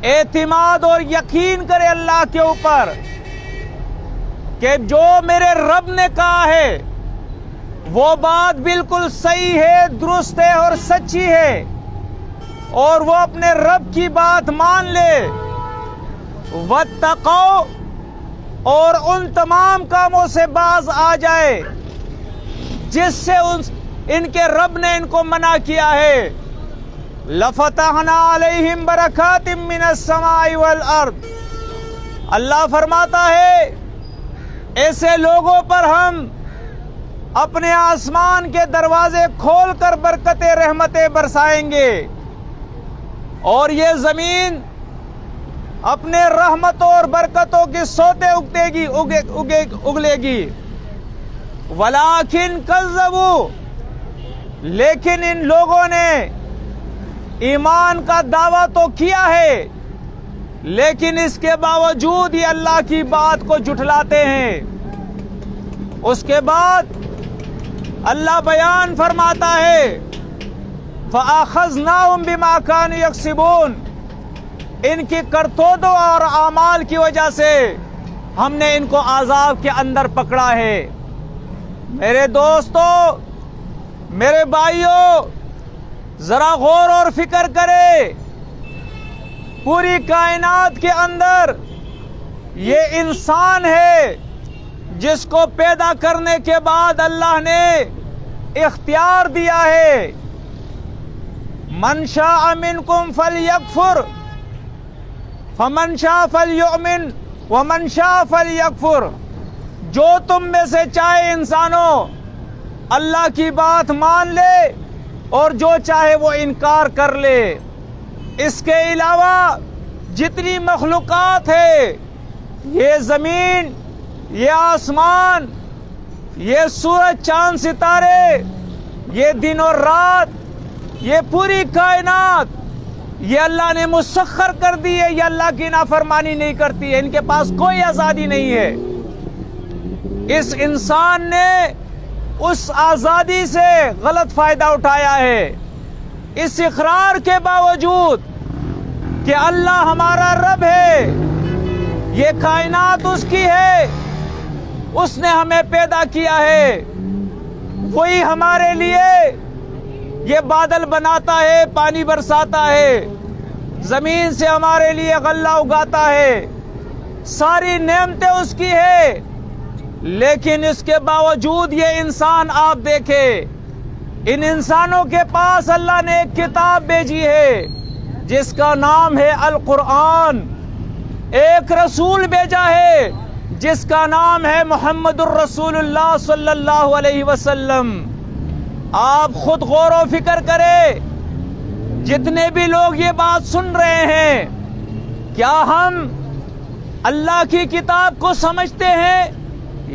اعتماد اور یقین کرے اللہ کے اوپر کہ جو میرے رب نے کہا ہے وہ بات بالکل صحیح ہے، درست ہے اور سچی ہے، اور وہ اپنے رب کی بات مان لے۔ واتقوا، اور ان تمام کاموں سے باز آ جائے جس سے ان کے رب نے ان کو منع کیا ہے۔ لَفَتَحْنَا عَلَيْهِمْ بَرَكَاتٍ مِّنَ السَّمَاءِ وَالْأَرْضِ، اللہ فرماتا ہے ایسے لوگوں پر ہم اپنے آسمان کے دروازے کھول کر برکتیں رحمتیں برسائیں گے، اور یہ زمین اپنے رحمتوں اور برکتوں کی سوتے اگلے گی۔ وَلَٰكِن كَذَّبُوا، لیکن ان لوگوں نے ایمان کا دعویٰ تو کیا ہے لیکن اس کے باوجود یہ اللہ کی بات کو جھٹلاتے ہیں۔ اس کے بعد اللہ بیان فرماتا ہے فَأَخَذْنَاهُمْ بِمَا كَانُوا يَكْسِبُونَ، ان کی کرتوتوں اور اعمال کی وجہ سے ہم نے ان کو عذاب کے اندر پکڑا ہے۔ میرے دوستو، میرے بھائیوں، ذرا غور اور فکر کرے، پوری کائنات کے اندر یہ انسان ہے جس کو پیدا کرنے کے بعد اللہ نے اختیار دیا ہے من شاء منکم فلیکفر فمن شاء فلیؤمن ومن شاء فلیکفر، جو تم میں سے چاہے انسانوں اللہ کی بات مان لے اور جو چاہے وہ انکار کر لے۔ اس کے علاوہ جتنی مخلوقات ہے، یہ زمین، یہ آسمان، یہ سورج چاند ستارے، یہ دن اور رات، یہ پوری کائنات، یہ اللہ نے مسخر کر دی ہے، یہ اللہ کی نافرمانی نہیں کرتی ہے، ان کے پاس کوئی آزادی نہیں ہے۔ اس انسان نے اس آزادی سے غلط فائدہ اٹھایا ہے۔ اس اقرار کے باوجود کہ اللہ ہمارا رب ہے، یہ کائنات اس کی ہے، اس نے ہمیں پیدا کیا ہے، وہی ہمارے لیے یہ بادل بناتا ہے، پانی برساتا ہے، زمین سے ہمارے لیے غلہ اگاتا ہے، ساری نعمتیں اس کی ہے، لیکن اس کے باوجود یہ انسان آپ دیکھیں، ان انسانوں کے پاس اللہ نے ایک کتاب بھیجی ہے جس کا نام ہے القرآن، ایک رسول بھیجا ہے جس کا نام ہے محمد الرسول اللہ صلی اللہ علیہ وسلم۔ آپ خود غور و فکر کریں، جتنے بھی لوگ یہ بات سن رہے ہیں، کیا ہم اللہ کی کتاب کو سمجھتے ہیں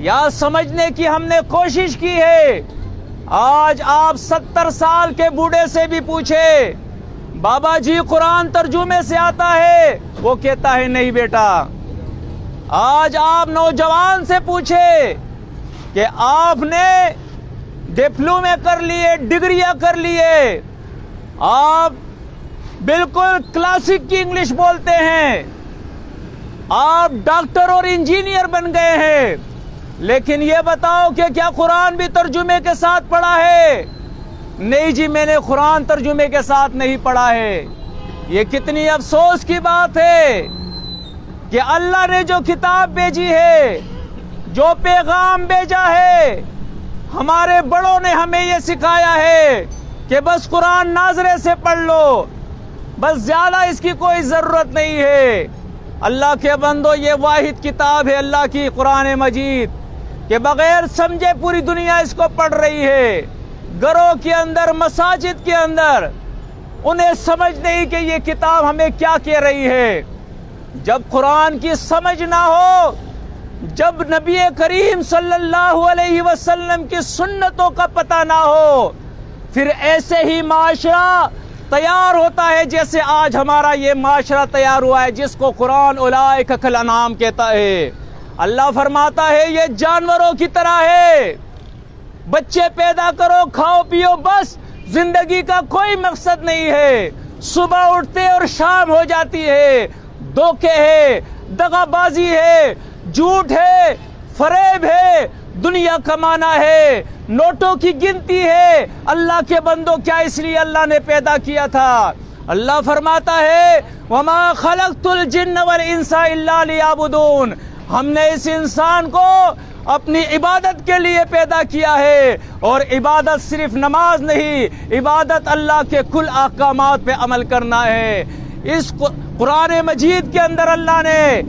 یا سمجھنے کی ہم نے کوشش کی ہے؟ آج آپ 70 سال کے بوڑھے سے بھی پوچھے بابا جی قرآن ترجمے سے آتا ہے، وہ کہتا ہے نہیں بیٹا۔ آج آپ نوجوان سے پوچھے کہ آپ نے ڈپلومے کر لیے، ڈگریاں کر لیے، آپ بالکل کلاسک کی انگلش بولتے ہیں، آپ ڈاکٹر اور انجینئر بن گئے ہیں، لیکن یہ بتاؤ کہ کیا قرآن بھی ترجمے کے ساتھ پڑھا ہے؟ نہیں جی، میں نے قرآن ترجمے کے ساتھ نہیں پڑھا ہے۔ یہ کتنی افسوس کی بات ہے کہ اللہ نے جو کتاب بھیجی ہے، جو پیغام بھیجا ہے، ہمارے بڑوں نے ہمیں یہ سکھایا ہے کہ بس قرآن ناظرے سے پڑھ لو، بس زیادہ اس کی کوئی ضرورت نہیں ہے۔ اللہ کے بندو، یہ واحد کتاب ہے اللہ کی قرآن مجید کہ بغیر سمجھے پوری دنیا اس کو پڑھ رہی ہے، گھروں کے اندر، مساجد کے اندر، انہیں سمجھ نہیں کہ یہ کتاب ہمیں کیا کہہ رہی ہے۔ جب قرآن کی سمجھ نہ ہو، جب نبی کریم صلی اللہ علیہ وسلم کی سنتوں کا پتہ نہ ہو، پھر ایسے ہی معاشرہ تیار ہوتا ہے جیسے آج ہمارا یہ معاشرہ تیار ہوا ہے، جس کو قرآن اولئک کالانعام کہتا ہے۔ اللہ فرماتا ہے یہ جانوروں کی طرح ہے، بچے پیدا کرو، کھاؤ پیو، بس زندگی کا کوئی مقصد نہیں ہے۔ صبح اٹھتے اور شام ہو جاتی ہے، دھوکے ہے، دغابازی ہے، جھوٹ ہے، فریب ہے، دنیا کمانا ہے، نوٹوں کی گنتی ہے۔ اللہ کے بندوں، کیا اس لیے اللہ نے پیدا کیا تھا؟ اللہ فرماتا ہے وَمَا خَلَقْتُ الْجِنَّ وَالْإِنسَ إِلَّا لِيَعْبُدُونَ، ہم نے اس انسان کو اپنی عبادت کے لیے پیدا کیا ہے، اور عبادت صرف نماز نہیں، عبادت اللہ کے کل احکامات پہ عمل کرنا ہے۔ اس قرآن مجید کے اندر اللہ نے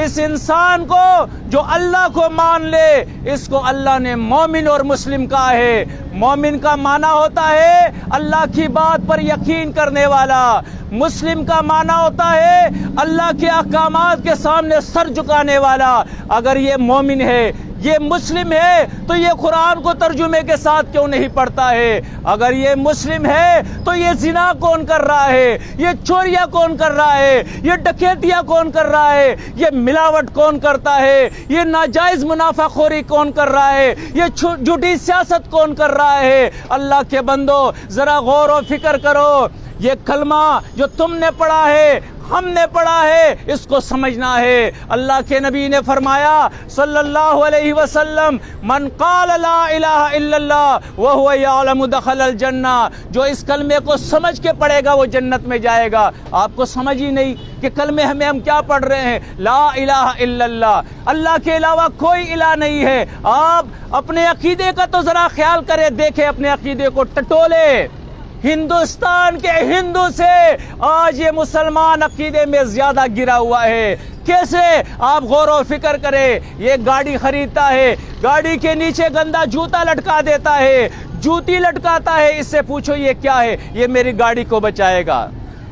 اس انسان کو جو اللہ کو مان لے، اس کو اللہ نے مومن اور مسلم کہا ہے۔ مومن کا معنی ہوتا ہے اللہ کی بات پر یقین کرنے والا، مسلم کا معنی ہوتا ہے اللہ کے احکامات کے سامنے سر جھکانے والا۔ اگر یہ مومن ہے، یہ مسلم ہے، تو یہ قرآن کو ترجمے کے ساتھ کیوں نہیں پڑھتا ہے؟ اگر یہ مسلم ہے تو یہ زنا کون کر رہا ہے؟ یہ چوریاں کون کر رہا ہے؟ یہ ڈکیتیاں کون کر رہا ہے؟ یہ ملاوٹ کون کرتا ہے؟ یہ ناجائز منافع خوری کون کر رہا ہے؟ یہ جھوٹی سیاست کون کر رہا ہے؟ اللہ کے بندو، ذرا غور و فکر کرو۔ یہ کلمہ جو تم نے پڑھا ہے، ہم نے پڑھا ہے، اس کو سمجھنا ہے۔ اللہ کے نبی نے فرمایا صلی اللہ علیہ وسلم من قال لا الہ الا اللہ وہو یعلم دخل الجنہ، جو اس کلمے کو سمجھ کے پڑھے گا وہ جنت میں جائے گا۔ آپ کو سمجھ ہی نہیں کہ کلمے ہم کیا پڑھ رہے ہیں؟ لا الہ الا اللہ، اللہ کے علاوہ کوئی الہ نہیں ہے۔ آپ اپنے عقیدے کا تو ذرا خیال کریں، دیکھیں اپنے عقیدے کو ٹٹولے۔ ہندوستان کے ہندو سے آج یہ مسلمان عقیدے میں زیادہ گرا ہوا ہے۔ کیسے؟ آپ غور و فکر کریں۔ یہ گاڑی خریدتا ہے، گاڑی کے نیچے گندا جوتا لٹکا دیتا ہے، جوتی لٹکاتا ہے، اس سے پوچھو یہ کیا ہے؟ یہ میری گاڑی کو بچائے گا۔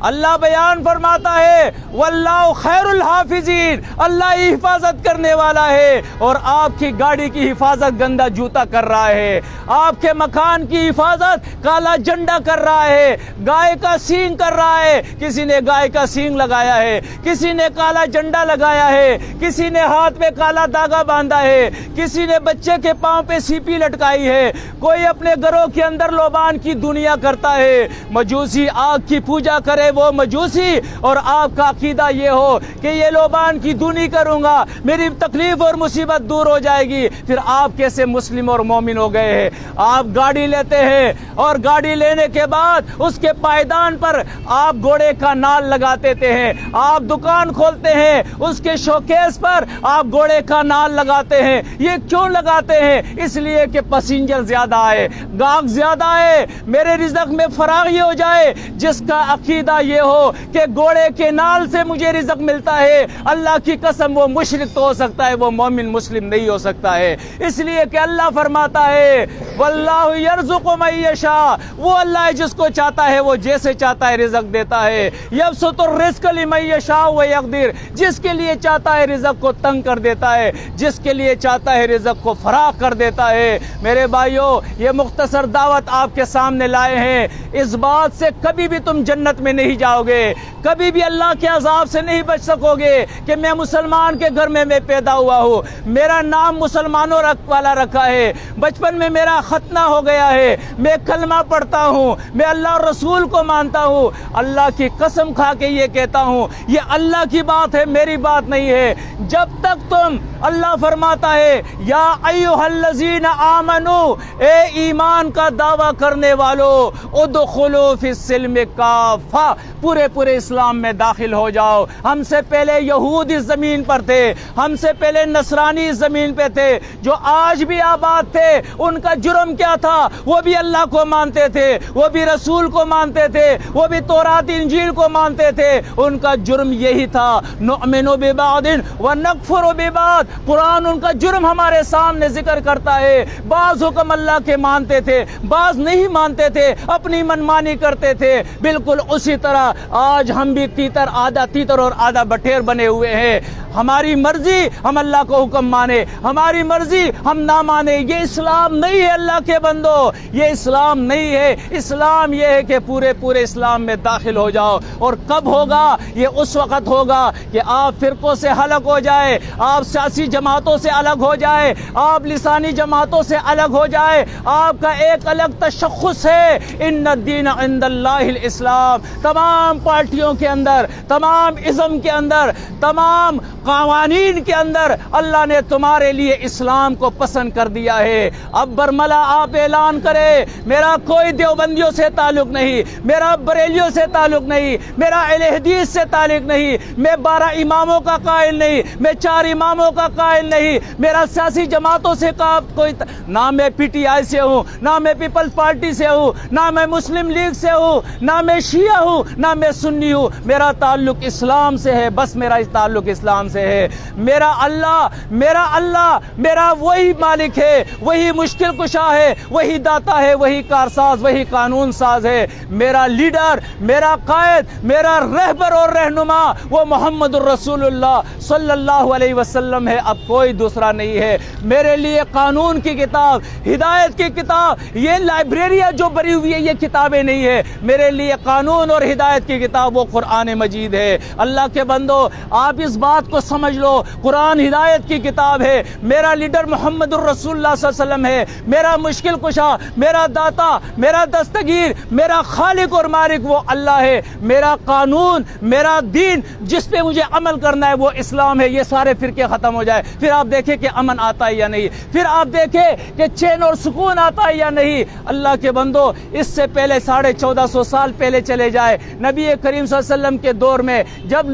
اللہ بیان فرماتا ہے واللہ خیر الحافظین، اللہ ہی حفاظت کرنے والا ہے۔ اور آپ کی گاڑی کی حفاظت گندا جوتا کر رہا ہے، آپ کے مکان کی حفاظت کالا جھنڈا کر رہا ہے، گائے کا سینگ کر رہا ہے۔ کسی نے گائے کا سینگ لگایا ہے، کسی نے کالا جھنڈا لگایا ہے، کسی نے ہاتھ میں کالا دھاگا باندھا ہے، کسی نے بچے کے پاؤں پہ سیپی لٹکائی ہے، کوئی اپنے گھروں کے اندر لوبان کی دنیا کرتا ہے۔ مجوسی آگ کی پوجا کرے وہ مجوسی، اور آپ کا عقیدہ یہ ہو کہ یہ لوبان کی دونی کروں گا میری تکلیف اور مصیبت دور ہو جائے گی، پھر آپ کیسے مسلم اور مومن ہو گئے ہیں؟ آپ گاڑی لیتے ہیں، اور گاڑی لینے کے بعد اس کے پائیدان پر آپ گھوڑے کا نال لگاتے ہیں۔ آپ دکان کھولتے ہیں، اس کے شوکیس پر آپ گھوڑے کا نال لگاتے ہیں۔ یہ کیوں لگاتے ہیں؟ اس لیے کہ پسنجر زیادہ آئے، گاہک زیادہ آئے، میرے رزق میں فراغی ہو جائے۔ جس کا عقیدہ یہ ہو کہ گھوڑے کے نال سے مجھے رزق ملتا ہے، اللہ کی قسم وہ مشرک تو ہو سکتا ہے، وہ مومن مسلم نہیں ہو سکتا ہے۔ اس لیے کہ اللہ فرماتا ہے واللہ یرزق من یشاء، وہ اللہ ہے جس کو چاہتا ہے وہ جیسے چاہتا ہے رزق دیتا ہے۔ یبسط الرزق لمن یشاء ویقدر، جس کے لیے چاہتا ہے رزق کو تنگ کر دیتا ہے، جس کے لیے چاہتا ہے رزق کو فراخ کر دیتا ہے۔ میرے بھائیوں، یہ مختصر دعوت آپ کے سامنے لائے ہیں۔ اس بات سے کبھی بھی تم جنت میں نہیں جاؤ گے، کبھی بھی اللہ کے عذاب سے نہیں بچ سکو گے کہ میں مسلمان کے گھر میں پیدا ہوا ہوں، میرا نام مسلمانوں والا رکھا ہے، بچپن میں میرا ختنہ ہو گیا ہے، میں کلمہ پڑھتا ہوں، میں اللہ اور رسول کو مانتا ہوں۔ اللہ کی قسم کھا کے یہ کہتا ہوں، یہ اللہ کی بات ہے، میری بات نہیں ہے۔ جب تک تم، اللہ فرماتا ہے یا ایھا الذین آمنو، اے ایمان کا دعویٰ کرنے والو، ادخلوا فی السلم کافہ، پورے اسلام میں داخل ہو جاؤ۔ ہم سے پہلے یہود اس زمین پر تھے، ہم سے پہلے نصرانی اس زمین پہ تھے، جو آج بھی آباد تھے۔ ان کا جرم کیا تھا؟ وہ بھی اللہ کو مانتے تھے، وہ بھی رسول کو مانتے تھے، وہ بھی تورات انجیل کو مانتے تھے۔ ان کا جرم یہی تھا، نؤمن ببعض ونکفر ببعض۔ قرآن ان کا جرم ہمارے سامنے ذکر کرتا ہے۔ بعض حکم اللہ کے مانتے تھے، بعض نہیں مانتے تھے، اپنی منمانی کرتے تھے۔ بالکل اسی طرح آج ہم بھی تیتر آدھا تیتر اور آدھا بٹیر بنے ہوئے ہیں. ہماری مرضی ہم اللہ کو حکم مانے, ہماری مرضی ہم نہ مانے. یہ اسلام نہیں ہے اللہ کے بندو, یہ اسلام نہیں ہے. اسلام یہ ہے کہ پورے اسلام میں داخل ہو جاؤ. اور کب ہوگا؟ یہ اس وقت ہوگا کہ آپ فرقوں سے الگ ہو جائے, آپ سیاسی جماعتوں سے الگ ہو جائے, آپ لسانی جماعتوں سے الگ ہو جائے. آپ کا ایک الگ تشخص ہے, ان الدین عند اللہ الاسلام. تمام پارٹیوں کے اندر, تمام ازم کے اندر, تمام قوانین کے اندر اللہ نے تمہارے لیے اسلام کو پسند کر دیا ہے. اب برملا آپ اعلان کرے, میرا کوئی دیوبندیوں سے تعلق نہیں, میرا بریلیوں سے تعلق نہیں, میرا اہل حدیث سے تعلق نہیں, میں 12 اماموں کا قائل نہیں, میں 4 اماموں کا قائل نہیں, میرا سیاسی جماعتوں سے کوئی نہ میں پی ٹی آئی سے ہوں, نہ میں پیپلز پارٹی سے ہوں, نہ میں مسلم لیگ سے ہوں, نہ میں شیعہ ہوں, نہ میں سنی ہوں. میرا تعلق اسلام سے ہے, بس میرا تعلق اسلام سے ہے. میرا اللہ میرا وہی مالک ہے, وہی مشکل کشا ہے, وہی داتا ہے, وہی کارساز, وہی قانون ساز ہے. میرا لیڈر, میرا قائد, میرا رہبر اور رہنما وہ محمد الرسول اللہ صلی اللہ علیہ وسلم ہے, اب کوئی دوسرا نہیں ہے. میرے لیے قانون کی کتاب, ہدایت کی کتاب, یہ لائبریریاں جو بری ہوئی ہے یہ کتابیں نہیں ہے. میرے لیے قانون اور ہدایت کی کتاب وہ قرآن مجید ہے. اللہ کے بندو, آپ اس بات کو سمجھ لو, قرآن ہدایت کی کتاب ہے. میرا لیڈر محمد الرسول اللہ صلی اللہ علیہ وسلم ہے. میرا مشکل کشا, میرا داتا, میرا دستگیر, میرا خالق اور مالک وہ اللہ ہے. میرا قانون, میرا دین جس پہ مجھے عمل کرنا ہے وہ اسلام ہے. یہ سارے فرقے ختم ہو جائے, پھر آپ دیکھیں کہ امن آتا ہے یا نہیں, پھر آپ دیکھیں کہ چین اور سکون آتا ہے یا نہیں. اللہ کے بندو, اس سے پہلے 1450 سال پہلے چلے جائے, نبی کریم صلی اللہ علیہ وسلم کے دور میں جب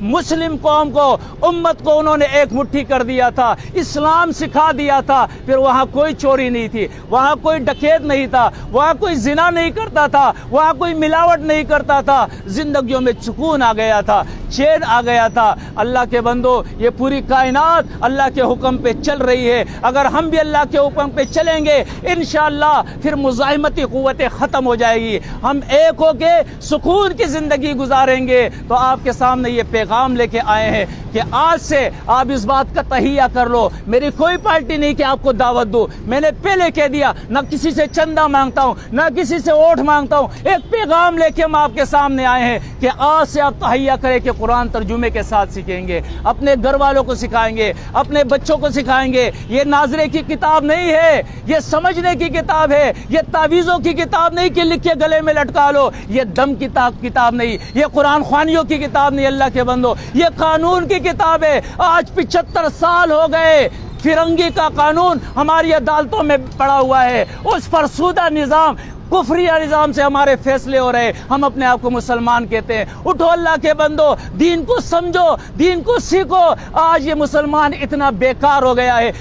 مسلم قوم کو, امت کو انہوں نے ایک مٹھی کر دیا تھا, اسلام سکھا دیا تھا, پھر وہاں کوئی چوری نہیں تھی, وہاں کوئی ڈکیت نہیں تھا, وہاں کوئی زنا نہیں کرتا تھا, وہاں کوئی ملاوٹ نہیں کرتا تھا, زندگیوں میں سکون آ گیا تھا, چین آ گیا تھا. اللہ کے بندو, یہ پوری کائنات اللہ کے حکم پہ چل رہی ہے. اگر ہم بھی اللہ کے حکم پہ چلیں گے انشاءاللہ پھر مزاحمتی قوتیں ختم ہو جائے گی, ہم ایک ہو کے سکون کی زندگی گزاریں گے. تو آپ کے سامنے یہ پیغام لے کے آئے ہیں کہ آج سے آپ اس بات کا تہیہ کر لو. میری کوئی پارٹی نہیں کہ آپ کو دعوت دو, میں نے پہلے کہہ دیا, نہ کسی سے چندہ مانگتا ہوں, نہ کسی سے ووٹ مانگتا ہوں. ایک پیغام لے کے ہم آپ کے سامنے آئے ہیں کہ آج سے آپ تہیہ کریں کہ قرآن ترجمے کے ساتھ سیکھیں گے, اپنے گھر والوں کو سکھائیں گے, اپنے بچوں کو سکھائیں گے. یہ ناظرے کی کتاب نہیں ہے, یہ سمجھنے کی کتاب ہے. یہ تعویذوں کی کتاب نہیں کہ لکھ کے گلے میں لٹکا لو. یہ دم کی کتاب نہیں, یہ قرآن خوانیوں کی کتاب نہیں. اللہ کے بندو, یہ قانون کی کتاب ہے. آج 75 سال ہو گئے فرنگی کا قانون ہماری عدالتوں میں پڑا ہوا ہے. اس فرسودہ نظام, کفریہ نظام سے ہمارے فیصلے ہو رہے. ہم اپنے آپ کو مسلمان کہتے ہیں. اٹھو اللہ کے بندو, دین کو سمجھو, دین کو سیکھو. آج یہ مسلمان اتنا بیکار ہو گیا ہے,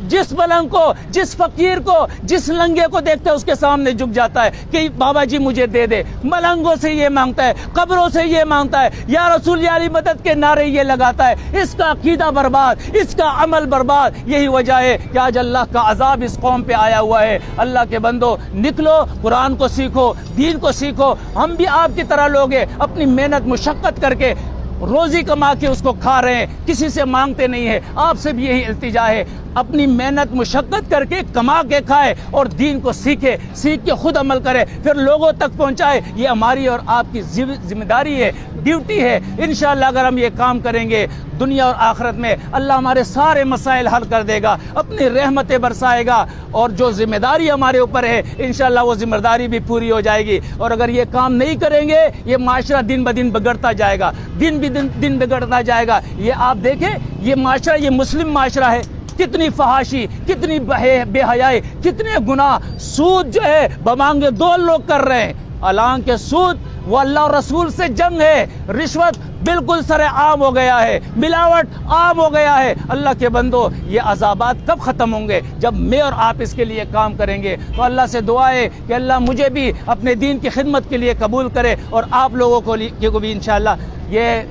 جس ملنگ کو, جس فقیر کو, جس لنگے کو دیکھتا ہے اس کے سامنے جھک جاتا ہے کہ بابا جی مجھے دے دے. ملنگوں سے یہ مانگتا ہے, قبروں سے یہ مانگتا ہے, یا رسول یا علی مدد کے نعرے یہ لگاتا ہے. اس کا عقیدہ برباد, اس کا عمل برباد. یہی وجہ ہے کہ آج اللہ کا عذاب اس قوم پہ آیا ہوا ہے. اللہ کے بندو, نکلو, قرآن کو سیکھو, دین کو سیکھو. ہم بھی آپ کی طرح لوگ ہیں, اپنی محنت مشقت کر کے روزی کما کے اس کو کھا رہے ہیں, کسی سے مانگتے نہیں ہے. آپ سے بھی یہی التجا ہے, اپنی محنت مشقت کر کے کما کے کھائے اور دین کو سیکھے, سیکھ کے خود عمل کرے, پھر لوگوں تک پہنچائے. یہ ہماری اور آپ کی ذمہ داری ہے, ڈیوٹی ہے. انشاءاللہ اگر ہم یہ کام کریں گے دنیا اور آخرت میں اللہ ہمارے سارے مسائل حل کر دے گا, اپنی رحمتیں برسائے گا. اور جو ذمہ داری ہمارے اوپر ہے انشاءاللہ وہ ذمہ داری بھی پوری ہو جائے گی. اور اگر یہ کام نہیں کریں گے یہ معاشرہ دن بدن بگڑتا جائے گا, دن بگڑتا جائے گا. یہ آپ دیکھیں, یہ معاشرہ, یہ مسلم معاشرہ ہے, کتنی فحاشی, کتنی بے حیائی, کتنے گناہ. سود جو ہے بمانگے دو لوگ کر رہے ہیں, حالانکہ سود وہ اللہ اور رسول سے جنگ ہے. رشوت بالکل سر عام ہو گیا ہے, ملاوٹ عام ہو گیا ہے. اللہ کے بندو, یہ عذابات کب ختم ہوں گے؟ جب میں اور آپ اس کے لیے کام کریں گے. تو اللہ سے دعا ہے کہ اللہ مجھے بھی اپنے دین کی خدمت کے لیے قبول کرے اور آپ لوگوں کو بھی انشاءاللہ. یہ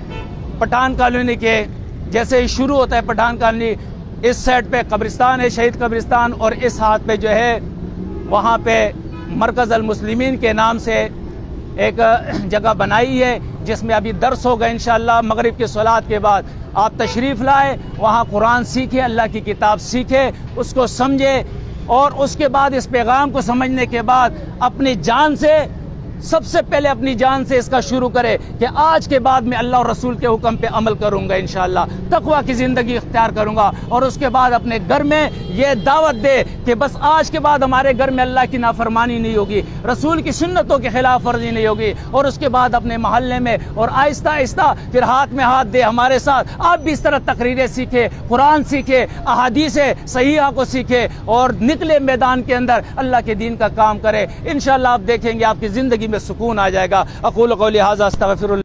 پٹھان کالونی کے جیسے ہی شروع ہوتا ہے پٹھان کالونی, اس سائڈ پہ قبرستان ہے, شہید قبرستان, اور اس ہاتھ پہ جو ہے وہاں پہ مرکز المسلمین کے نام سے ایک جگہ بنائی ہے جس میں ابھی درس ہوگا انشاءاللہ مغرب کی صلات کے بعد. آپ تشریف لائے, وہاں قرآن سیکھیں, اللہ کی کتاب سیکھیں, اس کو سمجھے, اور اس کے بعد اس پیغام کو سمجھنے کے بعد اپنی جان سے, سب سے پہلے اپنی جان سے اس کا شروع کرے کہ آج کے بعد میں اللہ اور رسول کے حکم پہ عمل کروں گا انشاءاللہ, تقویٰ کی زندگی اختیار کروں گا. اور اس کے بعد اپنے گھر میں یہ دعوت دے کہ بس آج کے بعد ہمارے گھر میں اللہ کی نافرمانی نہیں ہوگی, رسول کی سنتوں کے خلاف ورزی نہیں ہوگی. اور اس کے بعد اپنے محلے میں, اور آہستہ آہستہ پھر ہاتھ میں ہاتھ دے ہمارے ساتھ. آپ بھی اس طرح تقریریں سیکھے, قرآن سیکھے, احادیث صحیحہ کو سیکھے, اور نکلے میدان کے اندر اللہ کے دین کا کام کرے. انشاءاللہ آپ دیکھیں گے آپ کی زندگی میں سکون آ جائے گا. اقول قولی ھذا استغفر اللہ.